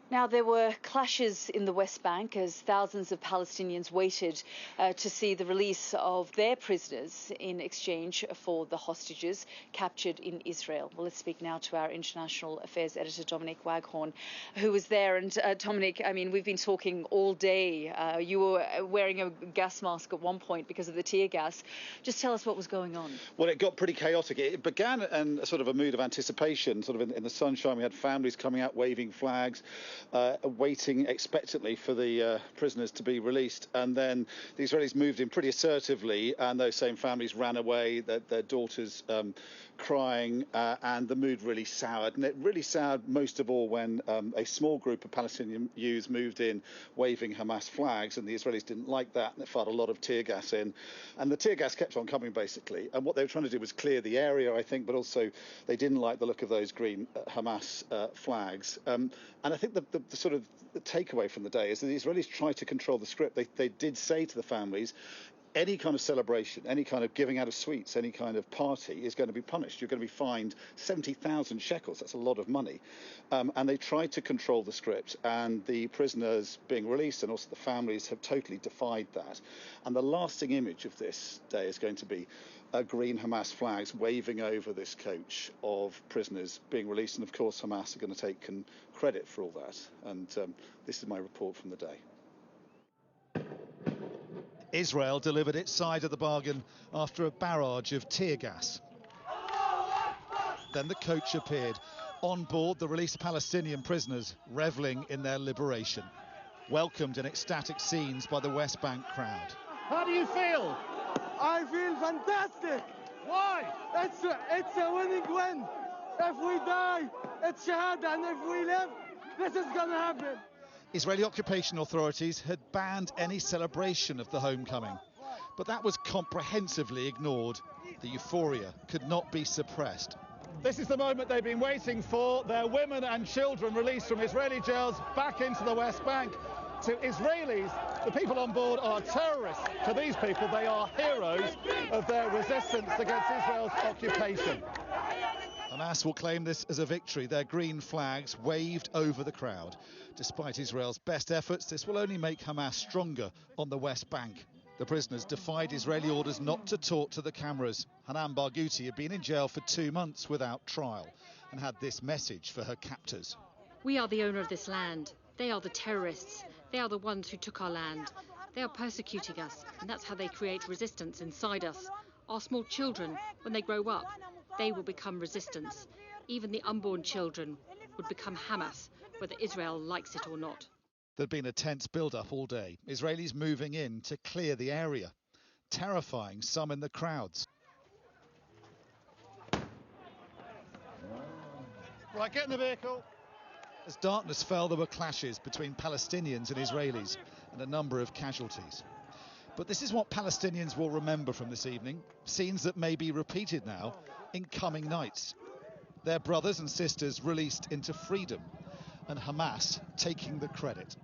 Now, there were clashes in the West Bank as thousands of Palestinians waited to see the release of their prisoners in exchange for the hostages captured in Israel. Well, let's speak now to our international affairs editor, Dominic Waghorn, who was there. And Dominic, I mean, we've been talking all day. You were wearing a gas mask at one point because of the tear gas. Just tell us what was going on. Well, it got pretty chaotic. It began in sort of a mood of anticipation, sort of in the sunshine. We had families coming out waving flags, waiting expectantly for the prisoners to be released. And then the Israelis moved in pretty assertively, and those same families ran away, their daughters crying, and the mood really soured. And it really soured most of all when a small group of Palestinian youths moved in waving Hamas flags, and the Israelis didn't like that, and they fired a lot of tear gas in. And the tear gas kept on coming, basically. And what they were trying to do was clear the area, I think, but also they didn't like the look of those green Hamas flags. And I think the sort of the takeaway from the day is that the Israelis tried to control the script. They did say to the families, any kind of celebration, any kind of giving out of sweets, any kind of party is going to be punished. You're going to be fined 70,000 shekels. That's a lot of money. And they tried to control the script, and the prisoners being released and also the families have totally defied that. And the lasting image of this day is going to be green Hamas flags waving over this coach of prisoners being released. And of course, Hamas are going to take credit for all that. And this is my report from the day. Israel delivered its side of the bargain after a barrage of tear gas. Then the coach appeared. On board, the released Palestinian prisoners revelling in their liberation. Welcomed in ecstatic scenes by the West Bank crowd. How do you feel? I feel fantastic. Why? It's a winning win. If we die, it's shahada, and if we live, this is going to happen. Israeli occupation authorities had banned any celebration of the homecoming, but that was comprehensively ignored. The euphoria could not be suppressed. This is the moment they've been waiting for, their women and children released from Israeli jails back into the West Bank. To Israelis, the people on board are terrorists. To these people, they are heroes of their resistance against Israel's occupation. Hamas will claim this as a victory. Their green flags waved over the crowd. Despite Israel's best efforts, this will only make Hamas stronger on the West Bank. The prisoners defied Israeli orders not to talk to the cameras. Hanan Barghouti had been in jail for 2 months without trial and had this message for her captors. We are the owner of this land. They are the terrorists. They are the ones who took our land. They are persecuting us, and that's how they create resistance inside us. Our small children, when they grow up, they will become resistance. Even the unborn children would become Hamas, whether Israel likes it or not. There'd been a tense build-up all day. Israelis moving in to clear the area, terrifying some in the crowds. Right, get in the vehicle. As darkness fell, there were clashes between Palestinians and Israelis and a number of casualties. But this is what Palestinians will remember from this evening, scenes that may be repeated now in coming nights. Their brothers and sisters released into freedom, and Hamas taking the credit.